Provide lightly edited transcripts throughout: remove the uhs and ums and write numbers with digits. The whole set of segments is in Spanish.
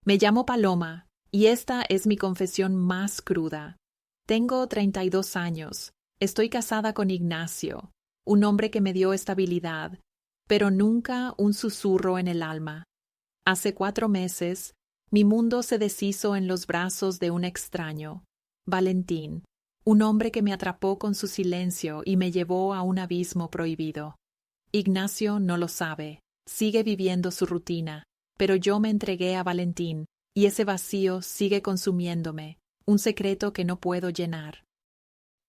Me llamo Paloma, y esta es mi confesión más cruda. Tengo 32 años. Estoy casada con Ignacio, un hombre que me dio estabilidad, pero nunca un susurro en el alma. Hace 4 meses, mi mundo se deshizo en los brazos de un extraño, Valentín, un hombre que me atrapó con su silencio y me llevó a un abismo prohibido. Ignacio no lo sabe, sigue viviendo su rutina, pero yo me entregué a Valentín, y ese vacío sigue consumiéndome, un secreto que no puedo llenar.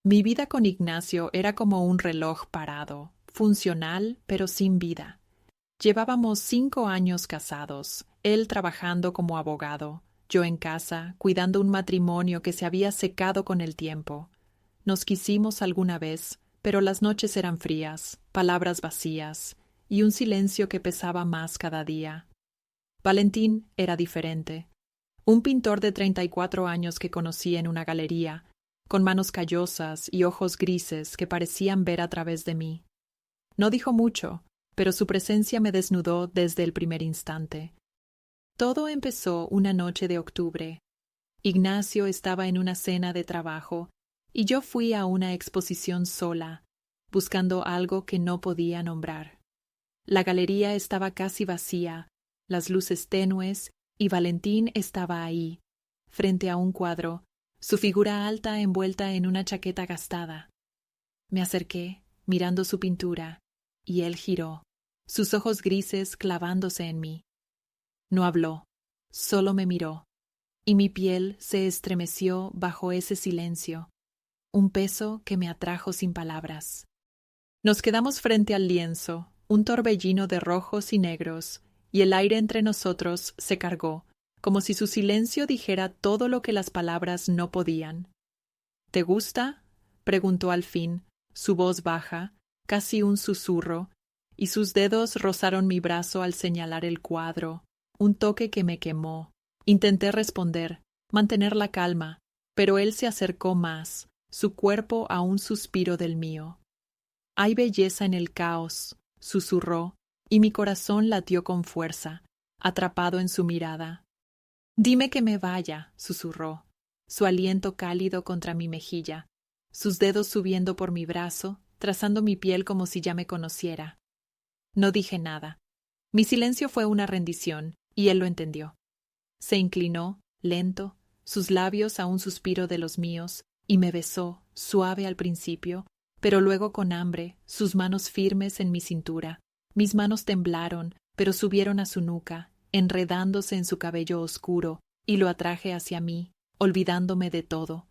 Mi vida con Ignacio era como un reloj parado, funcional pero sin vida. Llevábamos 5 años casados, él trabajando como abogado, yo en casa, cuidando un matrimonio que se había secado con el tiempo. Nos quisimos alguna vez, pero las noches eran frías, palabras vacías, y un silencio que pesaba más cada día. Valentín era diferente. Un pintor de 34 años que conocí en una galería, con manos callosas y ojos grises que parecían ver a través de mí. No dijo mucho, pero su presencia me desnudó desde el primer instante. Todo empezó una noche de octubre. Ignacio estaba en una cena de trabajo y yo fui a una exposición sola, buscando algo que no podía nombrar. La galería estaba casi vacía, las luces tenues, y Valentín estaba ahí, frente a un cuadro, su figura alta envuelta en una chaqueta gastada. Me acerqué, mirando su pintura, y él giró, sus ojos grises clavándose en mí. No habló, solo me miró, y mi piel se estremeció bajo ese silencio, un peso que me atrajo sin palabras. Nos quedamos frente al lienzo, un torbellino de rojos y negros, y el aire entre nosotros se cargó, como si su silencio dijera todo lo que las palabras no podían. ¿Te gusta?, preguntó al fin, su voz baja, casi un susurro, y sus dedos rozaron mi brazo al señalar el cuadro, un toque que me quemó. Intenté responder, mantener la calma, pero él se acercó más, su cuerpo a un suspiro del mío. Hay belleza en el caos, susurró, y mi corazón latió con fuerza, atrapado en su mirada. Dime que me vaya, susurró, su aliento cálido contra mi mejilla, sus dedos subiendo por mi brazo, trazando mi piel como si ya me conociera. No dije nada. Mi silencio fue una rendición, y él lo entendió. Se inclinó, lento, sus labios a un suspiro de los míos, y me besó, suave al principio, pero luego con hambre, sus manos firmes en mi cintura. Mis manos temblaron, pero subieron a su nuca, enredándose en su cabello oscuro, y lo atraje hacia mí, olvidándome de todo.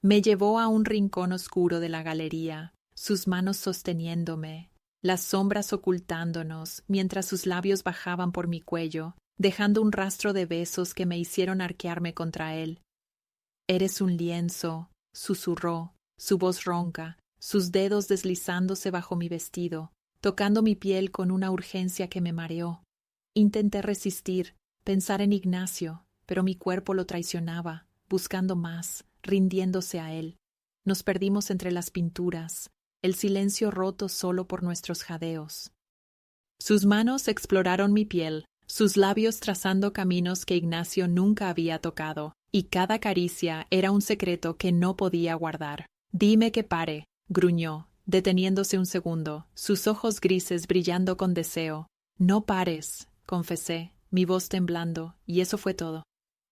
Me llevó a un rincón oscuro de la galería, sus manos sosteniéndome, las sombras ocultándonos, mientras sus labios bajaban por mi cuello, dejando un rastro de besos que me hicieron arquearme contra él. «Eres un lienzo», susurró, su voz ronca, sus dedos deslizándose bajo mi vestido, tocando mi piel con una urgencia que me mareó. Intenté resistir, pensar en Ignacio, pero mi cuerpo lo traicionaba, buscando más, rindiéndose a él. Nos perdimos entre las pinturas, el silencio roto solo por nuestros jadeos. Sus manos exploraron mi piel, sus labios trazando caminos que Ignacio nunca había tocado, y cada caricia era un secreto que no podía guardar. «Dime que pare», gruñó, deteniéndose un segundo, sus ojos grises brillando con deseo. «No pares», confesé, mi voz temblando, y eso fue todo.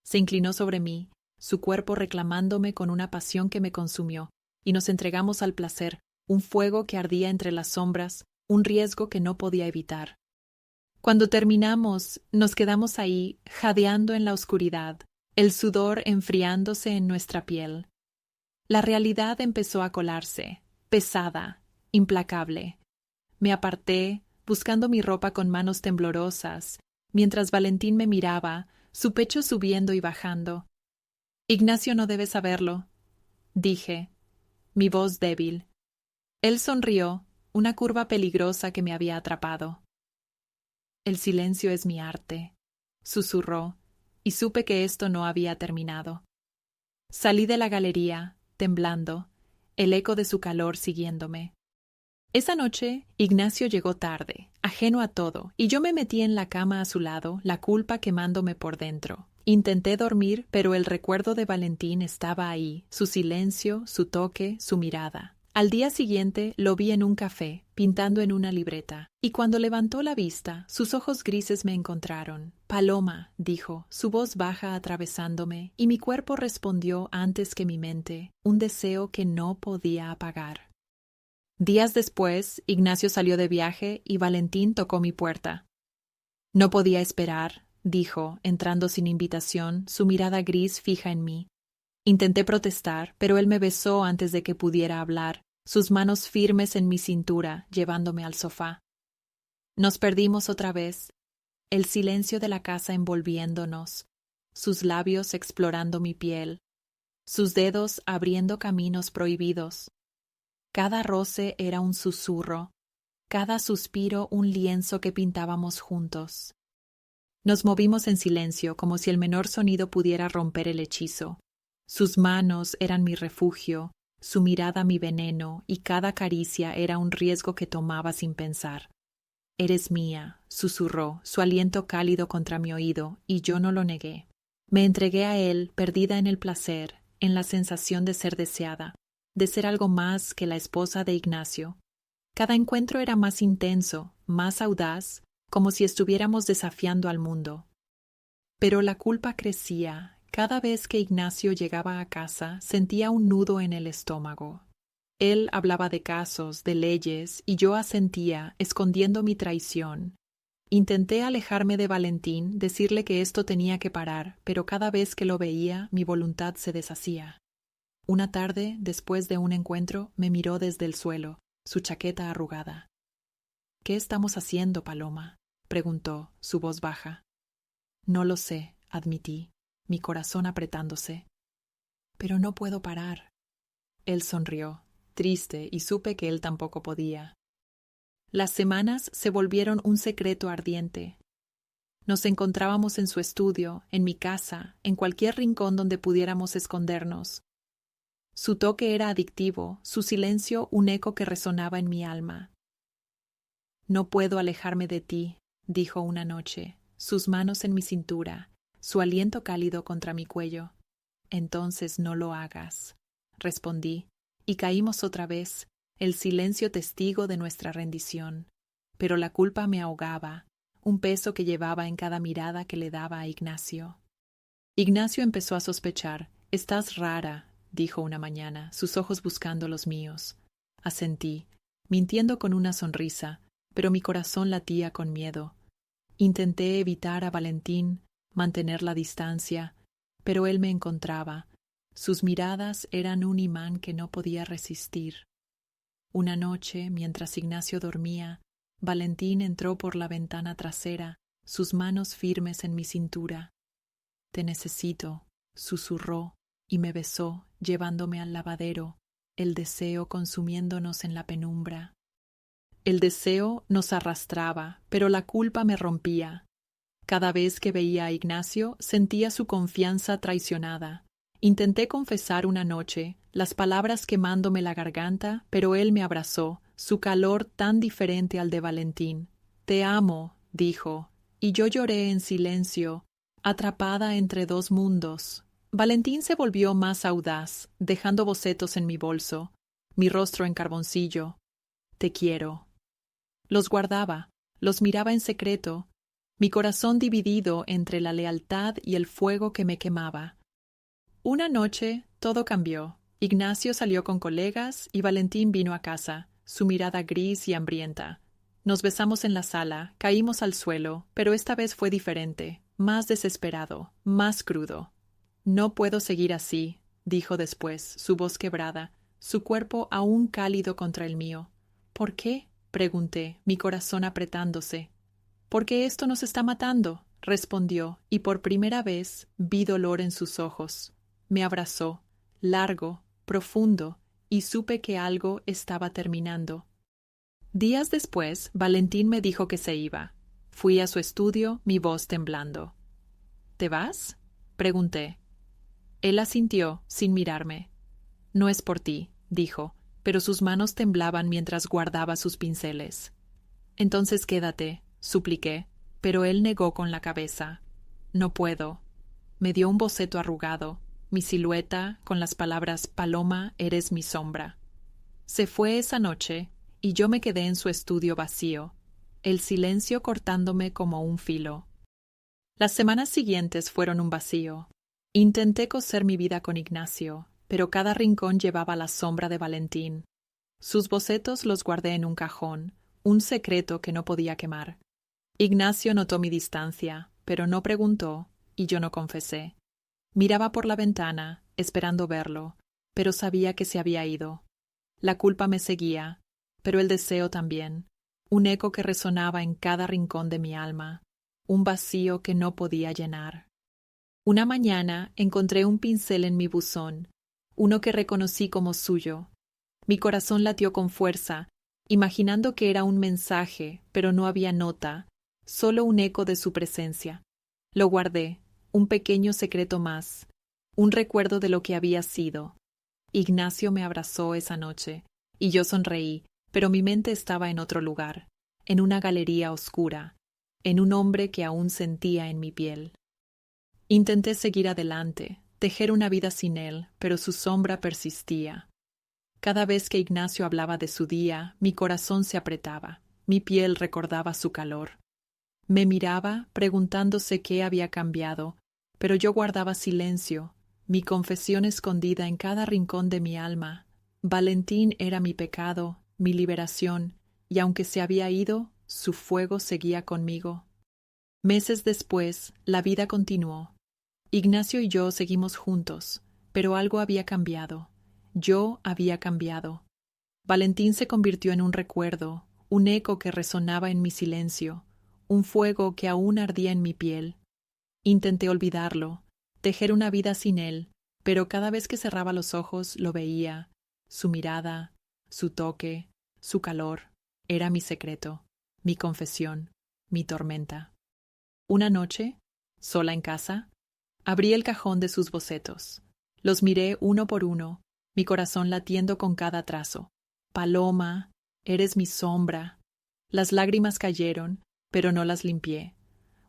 Se inclinó sobre mí, su cuerpo reclamándome con una pasión que me consumió, y nos entregamos al placer, un fuego que ardía entre las sombras, un riesgo que no podía evitar. Cuando terminamos, nos quedamos ahí, jadeando en la oscuridad, el sudor enfriándose en nuestra piel. La realidad empezó a colarse, pesada, implacable. Me aparté, buscando mi ropa con manos temblorosas, mientras Valentín me miraba, su pecho subiendo y bajando. «Ignacio no debe saberlo», dije, mi voz débil. Él sonrió, una curva peligrosa que me había atrapado. «El silencio es mi arte», susurró, y supe que esto no había terminado. Salí de la galería, temblando, el eco de su calor siguiéndome. Esa noche, Ignacio llegó tarde, ajeno a todo, y yo me metí en la cama a su lado, la culpa quemándome por dentro. Intenté dormir, pero el recuerdo de Valentín estaba ahí, su silencio, su toque, su mirada. Al día siguiente lo vi en un café, pintando en una libreta, y cuando levantó la vista, sus ojos grises me encontraron. Paloma, dijo, su voz baja atravesándome, y mi cuerpo respondió antes que mi mente, un deseo que no podía apagar. Días después, Ignacio salió de viaje y Valentín tocó mi puerta. No podía esperar, dijo, entrando sin invitación, su mirada gris fija en mí. Intenté protestar, pero él me besó antes de que pudiera hablar, sus manos firmes en mi cintura, llevándome al sofá. Nos perdimos otra vez, el silencio de la casa envolviéndonos, sus labios explorando mi piel, sus dedos abriendo caminos prohibidos. Cada roce era un susurro, cada suspiro un lienzo que pintábamos juntos. Nos movimos en silencio, como si el menor sonido pudiera romper el hechizo. Sus manos eran mi refugio, su mirada mi veneno, y cada caricia era un riesgo que tomaba sin pensar. «Eres mía», susurró, su aliento cálido contra mi oído, y yo no lo negué. Me entregué a él, perdida en el placer, en la sensación de ser deseada, de ser algo más que la esposa de Ignacio. Cada encuentro era más intenso, más audaz, como si estuviéramos desafiando al mundo. Pero la culpa crecía. Cada vez que Ignacio llegaba a casa, sentía un nudo en el estómago. Él hablaba de casos, de leyes, y yo asentía, escondiendo mi traición. Intenté alejarme de Valentín, decirle que esto tenía que parar, pero cada vez que lo veía, mi voluntad se deshacía. Una tarde, después de un encuentro, me miró desde el suelo, su chaqueta arrugada. «¿Qué estamos haciendo, Paloma?», preguntó, su voz baja. «No lo sé», admití, mi corazón apretándose. «Pero no puedo parar». Él sonrió, triste, y supe que él tampoco podía. Las semanas se volvieron un secreto ardiente. Nos encontrábamos en su estudio, en mi casa, en cualquier rincón donde pudiéramos escondernos. Su toque era adictivo, su silencio un eco que resonaba en mi alma. «No puedo alejarme de ti», dijo una noche, sus manos en mi cintura, su aliento cálido contra mi cuello. «Entonces no lo hagas», respondí, y caímos otra vez, el silencio testigo de nuestra rendición. Pero la culpa me ahogaba, un peso que llevaba en cada mirada que le daba a Ignacio. Ignacio empezó a sospechar. «Estás rara», dijo una mañana, sus ojos buscando los míos. Asentí, mintiendo con una sonrisa, pero mi corazón latía con miedo. Intenté evitar a Valentín, mantener la distancia, pero él me encontraba. Sus miradas eran un imán que no podía resistir. Una noche, mientras Ignacio dormía, Valentín entró por la ventana trasera, sus manos firmes en mi cintura. «Te necesito», susurró, y me besó, llevándome al lavadero, el deseo consumiéndonos en la penumbra. El deseo nos arrastraba, pero la culpa me rompía. Cada vez que veía a Ignacio, sentía su confianza traicionada. Intenté confesar una noche, las palabras quemándome la garganta, pero él me abrazó, su calor tan diferente al de Valentín. «Te amo», dijo, y yo lloré en silencio, atrapada entre dos mundos. Valentín se volvió más audaz, dejando bocetos en mi bolso, mi rostro en carboncillo. «Te quiero». Los guardaba, los miraba en secreto, mi corazón dividido entre la lealtad y el fuego que me quemaba. Una noche todo cambió. Ignacio salió con colegas y Valentín vino a casa, su mirada gris y hambrienta. Nos besamos en la sala, caímos al suelo, pero esta vez fue diferente, más desesperado, más crudo. «No puedo seguir así», dijo después, su voz quebrada, su cuerpo aún cálido contra el mío. «¿Por qué?», pregunté, mi corazón apretándose. «Porque esto nos está matando», respondió, y por primera vez vi dolor en sus ojos. Me abrazó, largo, profundo, y supe que algo estaba terminando. Días después, Valentín me dijo que se iba. Fui a su estudio, mi voz temblando. «¿Te vas?», pregunté. Él asintió, sin mirarme. «No es por ti», dijo, pero sus manos temblaban mientras guardaba sus pinceles. Entonces quédate, supliqué, pero él negó con la cabeza. No puedo. Me dio un boceto arrugado, mi silueta, con las palabras «Paloma, eres mi sombra». Se fue esa noche, y yo me quedé en su estudio vacío, el silencio cortándome como un filo. Las semanas siguientes fueron un vacío. Intenté coser mi vida con Ignacio, pero cada rincón llevaba la sombra de Valentín. Sus bocetos los guardé en un cajón, un secreto que no podía quemar. Ignacio notó mi distancia, pero no preguntó, y yo no confesé. Miraba por la ventana, esperando verlo, pero sabía que se había ido. La culpa me seguía, pero el deseo también, un eco que resonaba en cada rincón de mi alma, un vacío que no podía llenar. Una mañana encontré un pincel en mi buzón, uno que reconocí como suyo. Mi corazón latió con fuerza, imaginando que era un mensaje, pero no había nota, solo un eco de su presencia. Lo guardé, un pequeño secreto más, un recuerdo de lo que había sido. Ignacio me abrazó esa noche, y yo sonreí, pero mi mente estaba en otro lugar, en una galería oscura, en un hombre que aún sentía en mi piel. Intenté seguir adelante, tejer una vida sin él, pero su sombra persistía. Cada vez que Ignacio hablaba de su día, mi corazón se apretaba, mi piel recordaba su calor. Me miraba, preguntándose qué había cambiado, pero yo guardaba silencio, mi confesión escondida en cada rincón de mi alma. Valentín era mi pecado, mi liberación, y aunque se había ido, su fuego seguía conmigo. Meses después, la vida continuó. Ignacio y yo seguimos juntos, pero algo había cambiado. Yo había cambiado. Valentín se convirtió en un recuerdo, un eco que resonaba en mi silencio, un fuego que aún ardía en mi piel. Intenté olvidarlo, tejer una vida sin él, pero cada vez que cerraba los ojos lo veía. Su mirada, su toque, su calor, era mi secreto, mi confesión, mi tormenta. Una noche, sola en casa, abrí el cajón de sus bocetos. Los miré uno por uno, mi corazón latiendo con cada trazo. Paloma, eres mi sombra. Las lágrimas cayeron, pero no las limpié.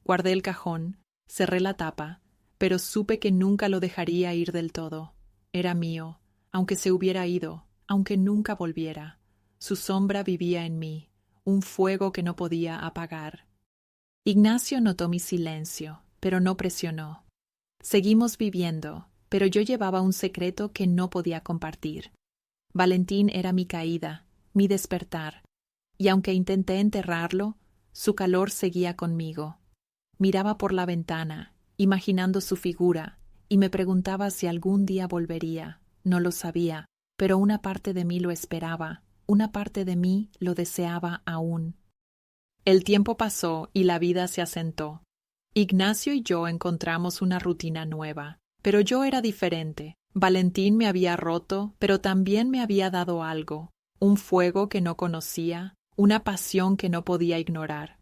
Guardé el cajón, cerré la tapa, pero supe que nunca lo dejaría ir del todo. Era mío, aunque se hubiera ido, aunque nunca volviera. Su sombra vivía en mí, un fuego que no podía apagar. Ignacio notó mi silencio, pero no presionó. Seguimos viviendo, pero yo llevaba un secreto que no podía compartir. Valentín era mi caída, mi despertar, y aunque intenté enterrarlo, su calor seguía conmigo. Miraba por la ventana, imaginando su figura, y me preguntaba si algún día volvería. No lo sabía, pero una parte de mí lo esperaba, una parte de mí lo deseaba aún. El tiempo pasó y la vida se asentó. Ignacio y yo encontramos una rutina nueva, pero yo era diferente. Valentín me había roto, pero también me había dado algo, un fuego que no conocía, una pasión que no podía ignorar.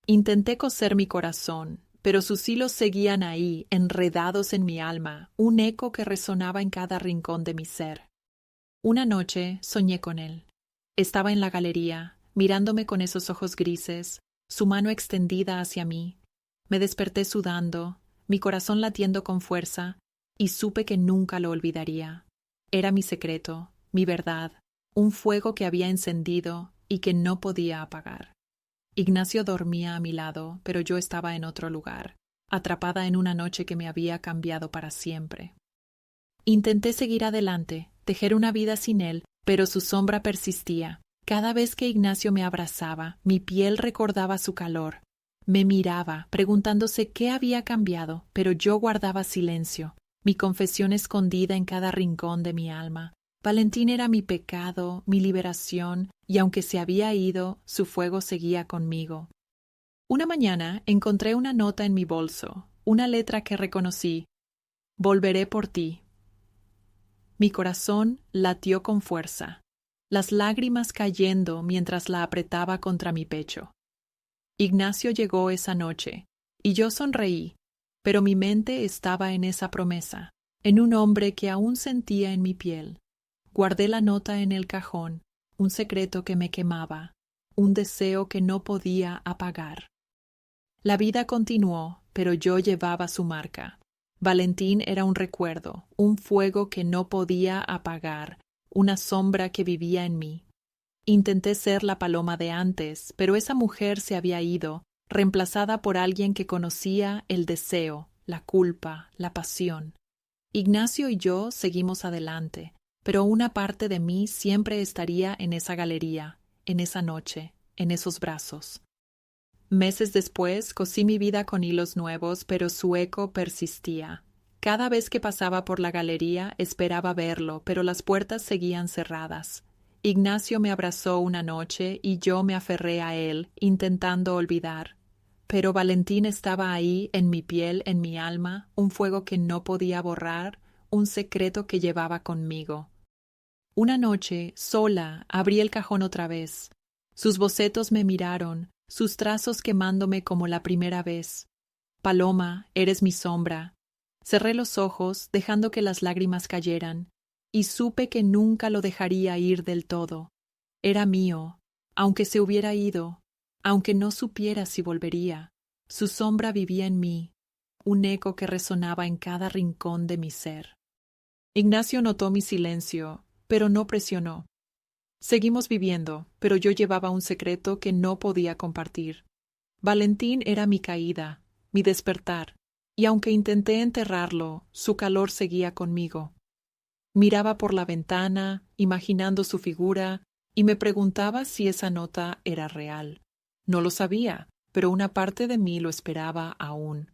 Intenté coser mi corazón, pero sus hilos seguían ahí, enredados en mi alma, un eco que resonaba en cada rincón de mi ser. Una noche soñé con él. Estaba en la galería, mirándome con esos ojos grises, su mano extendida hacia mí. Me desperté sudando, mi corazón latiendo con fuerza, y supe que nunca lo olvidaría. Era mi secreto, mi verdad, un fuego que había encendido y que no podía apagar. Ignacio dormía a mi lado, pero yo estaba en otro lugar, atrapada en una noche que me había cambiado para siempre. Intenté seguir adelante, tejer una vida sin él, pero su sombra persistía. Cada vez que Ignacio me abrazaba, mi piel recordaba su calor. Me miraba, preguntándose qué había cambiado, pero yo guardaba silencio, mi confesión escondida en cada rincón de mi alma. Valentín era mi pecado, mi liberación, y aunque se había ido, su fuego seguía conmigo. Una mañana encontré una nota en mi bolso, una letra que reconocí. Volveré por ti. Mi corazón latió con fuerza, las lágrimas cayendo mientras la apretaba contra mi pecho. Ignacio llegó esa noche, y yo sonreí, pero mi mente estaba en esa promesa, en un hombre que aún sentía en mi piel. Guardé la nota en el cajón, un secreto que me quemaba, un deseo que no podía apagar. La vida continuó, pero yo llevaba su marca. Valentín era un recuerdo, un fuego que no podía apagar, una sombra que vivía en mí. Intenté ser la Paloma de antes, pero esa mujer se había ido, reemplazada por alguien que conocía el deseo, la culpa, la pasión. Ignacio y yo seguimos adelante, pero una parte de mí siempre estaría en esa galería, en esa noche, en esos brazos. Meses después cosí mi vida con hilos nuevos, pero su eco persistía. Cada vez que pasaba por la galería esperaba verlo, pero las puertas seguían cerradas. Ignacio me abrazó una noche y yo me aferré a él, intentando olvidar. Pero Valentín estaba ahí, en mi piel, en mi alma, un fuego que no podía borrar, un secreto que llevaba conmigo. Una noche, sola, abrí el cajón otra vez. Sus bocetos me miraron, sus trazos quemándome como la primera vez. Paloma, eres mi sombra. Cerré los ojos, dejando que las lágrimas cayeran, y supe que nunca lo dejaría ir del todo. Era mío, aunque se hubiera ido, aunque no supiera si volvería. Su sombra vivía en mí, un eco que resonaba en cada rincón de mi ser. Ignacio notó mi silencio, pero no presionó. Seguimos viviendo, pero yo llevaba un secreto que no podía compartir. Valentín era mi caída, mi despertar, y aunque intenté enterrarlo, su calor seguía conmigo. Miraba por la ventana, imaginando su figura, y me preguntaba si esa nota era real. No lo sabía, pero una parte de mí lo esperaba aún.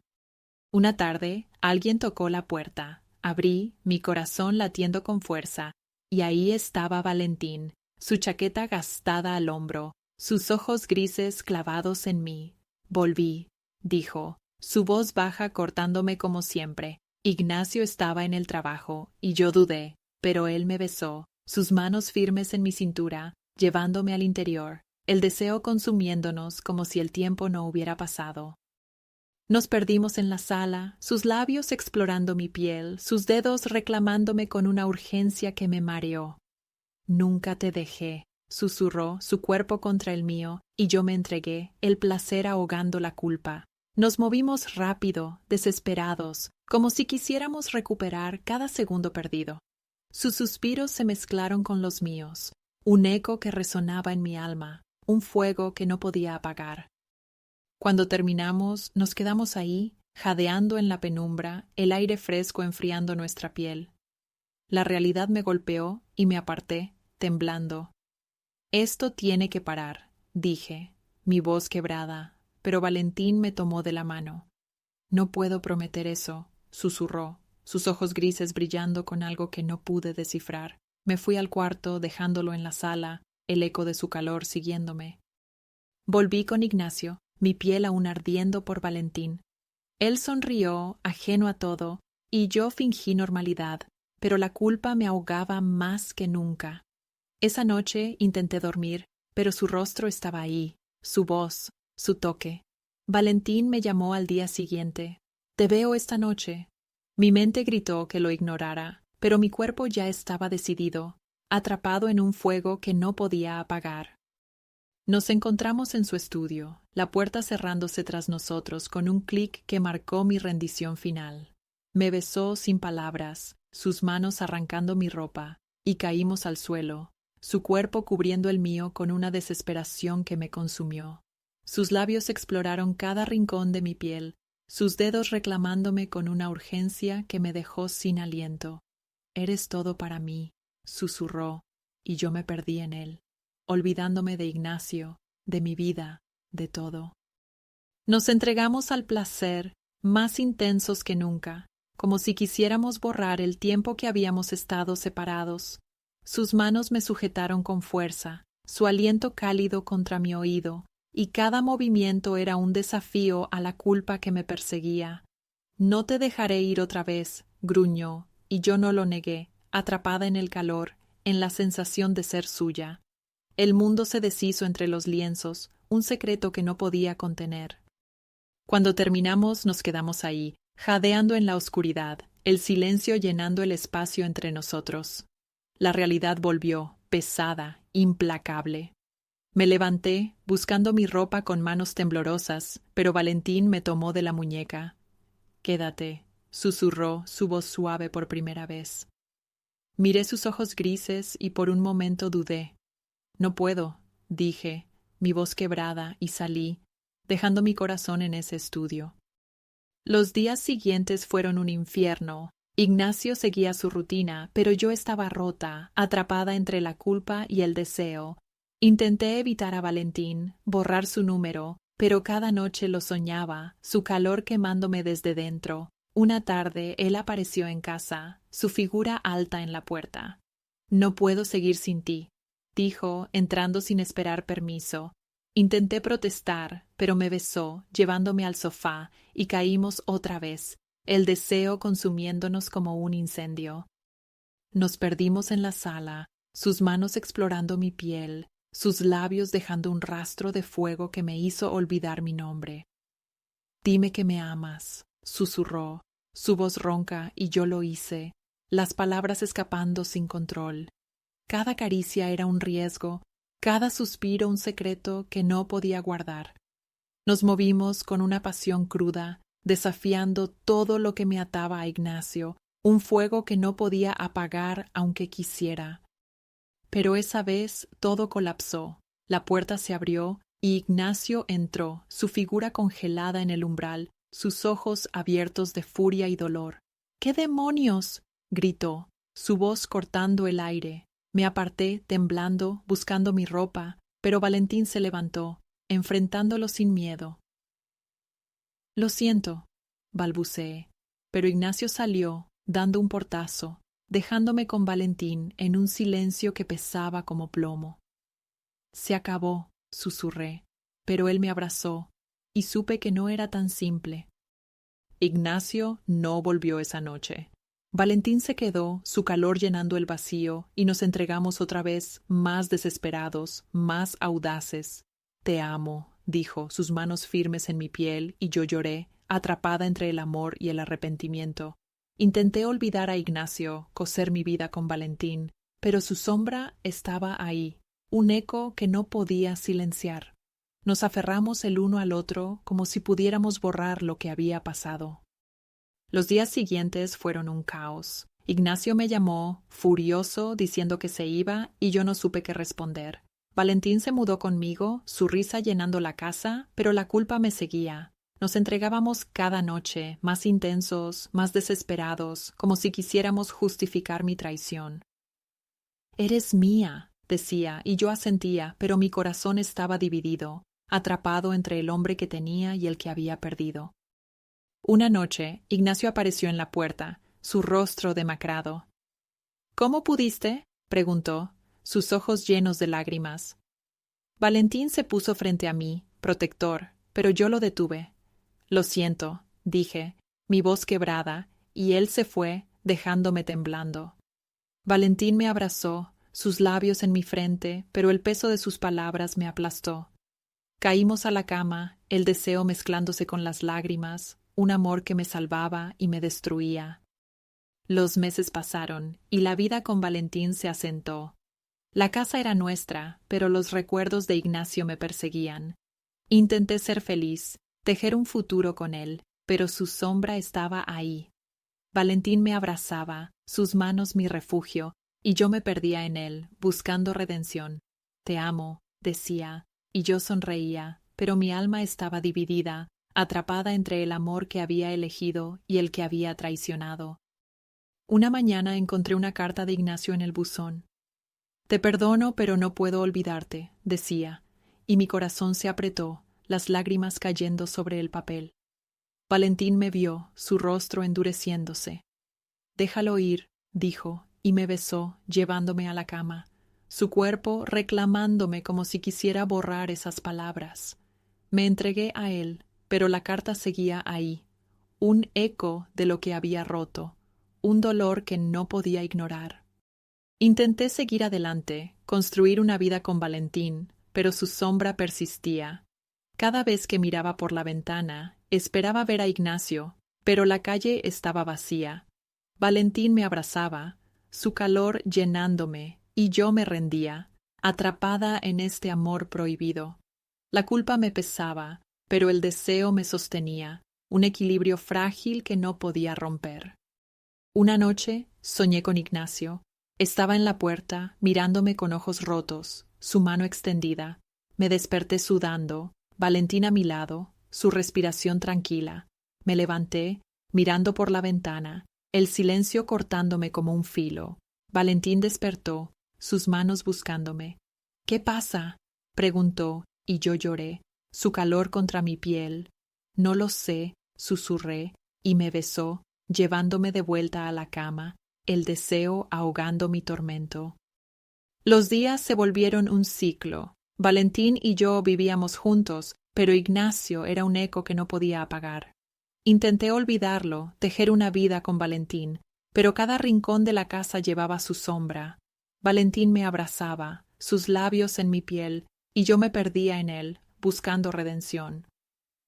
Una tarde, alguien tocó la puerta. Abrí, mi corazón latiendo con fuerza, y ahí estaba Valentín, su chaqueta gastada al hombro, sus ojos grises clavados en mí. Volví, dijo, su voz baja cortándome como siempre. Ignacio estaba en el trabajo, y yo dudé, pero él me besó, sus manos firmes en mi cintura, llevándome al interior, el deseo consumiéndonos como si el tiempo no hubiera pasado. Nos perdimos en la sala, sus labios explorando mi piel, sus dedos reclamándome con una urgencia que me mareó. Nunca te dejé, susurró, su cuerpo contra el mío, y yo me entregué, el placer ahogando la culpa. Nos movimos rápido, desesperados, como si quisiéramos recuperar cada segundo perdido. Sus suspiros se mezclaron con los míos, un eco que resonaba en mi alma, un fuego que no podía apagar. Cuando terminamos, nos quedamos ahí, jadeando en la penumbra, el aire fresco enfriando nuestra piel. La realidad me golpeó y me aparté, temblando. Esto tiene que parar, dije, mi voz quebrada, pero Valentín me tomó de la mano. No puedo prometer eso, susurró, sus ojos grises brillando con algo que no pude descifrar. Me fui al cuarto, dejándolo en la sala, el eco de su calor siguiéndome. Volví con Ignacio, mi piel aún ardiendo por Valentín. Él sonrió, ajeno a todo, y yo fingí normalidad, pero la culpa me ahogaba más que nunca. Esa noche intenté dormir, pero su rostro estaba ahí, su voz, su toque. Valentín me llamó al día siguiente. «Te veo esta noche». Mi mente gritó que lo ignorara, pero mi cuerpo ya estaba decidido, atrapado en un fuego que no podía apagar. Nos encontramos en su estudio, la puerta cerrándose tras nosotros con un clic que marcó mi rendición final. Me besó sin palabras, sus manos arrancando mi ropa, y caímos al suelo, su cuerpo cubriendo el mío con una desesperación que me consumió. Sus labios exploraron cada rincón de mi piel, sus dedos reclamándome con una urgencia que me dejó sin aliento. «Eres todo para mí», susurró, y yo me perdí en él, olvidándome de Ignacio, de mi vida, de todo. Nos entregamos al placer, más intensos que nunca, como si quisiéramos borrar el tiempo que habíamos estado separados. Sus manos me sujetaron con fuerza, su aliento cálido contra mi oído, y cada movimiento era un desafío a la culpa que me perseguía. «No te dejaré ir otra vez», gruñó, y yo no lo negué, atrapada en el calor, en la sensación de ser suya. El mundo se deshizo entre los lienzos, un secreto que no podía contener. Cuando terminamos nos quedamos ahí, jadeando en la oscuridad, el silencio llenando el espacio entre nosotros. La realidad volvió, pesada, implacable. Me levanté, buscando mi ropa con manos temblorosas, pero Valentín me tomó de la muñeca. «Quédate», susurró su voz suave por primera vez. Miré sus ojos grises y por un momento dudé. «No puedo», dije, mi voz quebrada, y salí, dejando mi corazón en ese estudio. Los días siguientes fueron un infierno. Ignacio seguía su rutina, pero yo estaba rota, atrapada entre la culpa y el deseo. Intenté evitar a Valentín, borrar su número, pero cada noche lo soñaba, su calor quemándome desde dentro. Una tarde él apareció en casa, su figura alta en la puerta. «No puedo seguir sin ti», dijo, entrando sin esperar permiso. Intenté protestar, pero me besó, llevándome al sofá, y caímos otra vez, el deseo consumiéndonos como un incendio. Nos perdimos en la sala, sus manos explorando mi piel, sus labios dejando un rastro de fuego que me hizo olvidar mi nombre. «Dime que me amas», susurró, su voz ronca, y yo lo hice, las palabras escapando sin control. Cada caricia era un riesgo, cada suspiro un secreto que no podía guardar. Nos movimos con una pasión cruda, desafiando todo lo que me ataba a Ignacio, un fuego que no podía apagar aunque quisiera. Pero esa vez todo colapsó, la puerta se abrió y Ignacio entró, su figura congelada en el umbral, sus ojos abiertos de furia y dolor. «¡Qué demonios!», gritó, su voz cortando el aire. Me aparté, temblando, buscando mi ropa, pero Valentín se levantó, enfrentándolo sin miedo. «Lo siento», balbuceé, pero Ignacio salió, dando un portazo, dejándome con Valentín en un silencio que pesaba como plomo. «Se acabó», susurré, pero él me abrazó, y supe que no era tan simple. Ignacio no volvió esa noche. Valentín se quedó, su calor llenando el vacío, y nos entregamos otra vez, más desesperados, más audaces. «Te amo», dijo, sus manos firmes en mi piel, y yo lloré, atrapada entre el amor y el arrepentimiento. Intenté olvidar a Ignacio, coser mi vida con Valentín, pero su sombra estaba ahí, un eco que no podía silenciar. Nos aferramos el uno al otro como si pudiéramos borrar lo que había pasado. Los días siguientes fueron un caos. Ignacio me llamó, furioso, diciendo que se iba, y yo no supe qué responder. Valentín se mudó conmigo, su risa llenando la casa, pero la culpa me seguía. Nos entregábamos cada noche, más intensos, más desesperados, como si quisiéramos justificar mi traición. «Eres mía», decía, y yo asentía, pero mi corazón estaba dividido, atrapado entre el hombre que tenía y el que había perdido. Una noche, Ignacio apareció en la puerta, su rostro demacrado. «¿Cómo pudiste?», preguntó, sus ojos llenos de lágrimas. Valentín se puso frente a mí, protector, pero yo lo detuve. «Lo siento», dije, mi voz quebrada, y él se fue, dejándome temblando. Valentín me abrazó, sus labios en mi frente, pero el peso de sus palabras me aplastó. Caímos a la cama, el deseo mezclándose con las lágrimas, un amor que me salvaba y me destruía. Los meses pasaron, y la vida con Valentín se asentó. La casa era nuestra, pero los recuerdos de Ignacio me perseguían. Intenté ser feliz, tejer un futuro con él, pero su sombra estaba ahí. Valentín me abrazaba, sus manos mi refugio, y yo me perdía en él, buscando redención. «Te amo», decía, y yo sonreía, pero mi alma estaba dividida, atrapada entre el amor que había elegido y el que había traicionado. Una mañana encontré una carta de Ignacio en el buzón. «Te perdono, pero no puedo olvidarte», decía, y mi corazón se apretó, las lágrimas cayendo sobre el papel. Valentín me vio, su rostro endureciéndose. «Déjalo ir», dijo, y me besó, llevándome a la cama, su cuerpo reclamándome como si quisiera borrar esas palabras. Me entregué a él, pero la carta seguía ahí, un eco de lo que había roto, un dolor que no podía ignorar. Intenté seguir adelante, construir una vida con Valentín, pero su sombra persistía. Cada vez que miraba por la ventana, esperaba ver a Ignacio, pero la calle estaba vacía. Valentín me abrazaba, su calor llenándome, y yo me rendía, atrapada en este amor prohibido. La culpa me pesaba, pero el deseo me sostenía, un equilibrio frágil que no podía romper. Una noche soñé con Ignacio. Estaba en la puerta, mirándome con ojos rotos, su mano extendida. Me desperté sudando, Valentín a mi lado, su respiración tranquila. Me levanté, mirando por la ventana, el silencio cortándome como un filo. Valentín despertó, sus manos buscándome. —¿Qué pasa? —preguntó, y yo lloré, su calor contra mi piel. —No lo sé —susurré, y me besó, llevándome de vuelta a la cama, el deseo ahogando mi tormento. Los días se volvieron un ciclo. Valentín y yo vivíamos juntos, pero Ignacio era un eco que no podía apagar. Intenté olvidarlo, tejer una vida con Valentín, pero cada rincón de la casa llevaba su sombra. Valentín me abrazaba, sus labios en mi piel, y yo me perdía en él, buscando redención.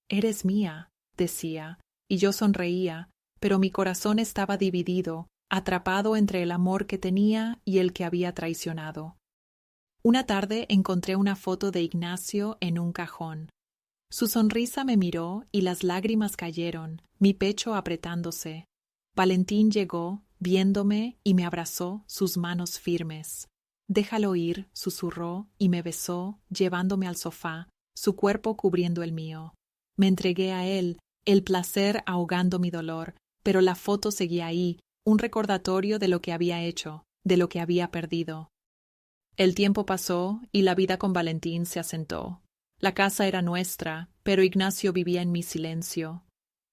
«Eres mía», decía, y yo sonreía, pero mi corazón estaba dividido, atrapado entre el amor que tenía y el que había traicionado. Una tarde encontré una foto de Ignacio en un cajón. Su sonrisa me miró y las lágrimas cayeron, mi pecho apretándose. Valentín llegó, viéndome, y me abrazó, sus manos firmes. «Déjalo ir», susurró, y me besó, llevándome al sofá, su cuerpo cubriendo el mío. Me entregué a él, el placer ahogando mi dolor, pero la foto seguía ahí, un recordatorio de lo que había hecho, de lo que había perdido. El tiempo pasó y la vida con Valentín se asentó. La casa era nuestra, pero Ignacio vivía en mi silencio.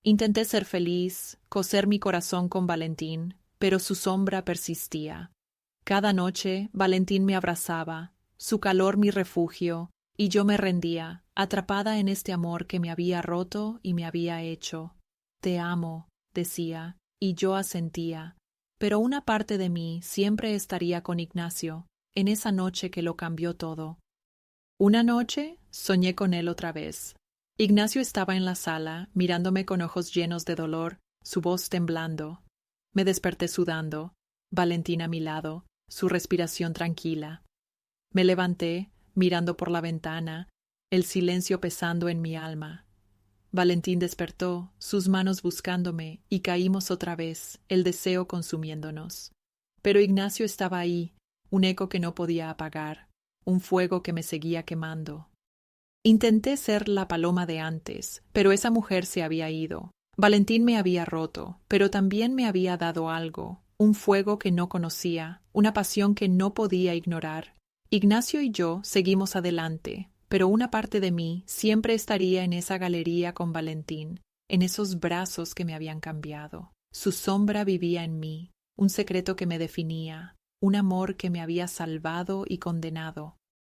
Intenté ser feliz, coser mi corazón con Valentín, pero su sombra persistía. Cada noche Valentín me abrazaba, su calor mi refugio, y yo me rendía, atrapada en este amor que me había roto y me había hecho. «Te amo», decía, y yo asentía, pero una parte de mí siempre estaría con Ignacio, en esa noche que lo cambió todo. Una noche soñé con él otra vez. Ignacio estaba en la sala, mirándome con ojos llenos de dolor, su voz temblando. Me desperté sudando, Valentín a mi lado, su respiración tranquila. Me levanté, mirando por la ventana, el silencio pesando en mi alma. Valentín despertó, sus manos buscándome, y caímos otra vez, el deseo consumiéndonos. Pero Ignacio estaba ahí, un eco que no podía apagar, un fuego que me seguía quemando. Intenté ser la paloma de antes, pero esa mujer se había ido. Valentín me había roto, pero también me había dado algo, un fuego que no conocía, una pasión que no podía ignorar. Ignacio y yo seguimos adelante, pero una parte de mí siempre estaría en esa galería con Valentín, en esos brazos que me habían cambiado. Su sombra vivía en mí, un secreto que me definía, un amor que me había salvado y condenado.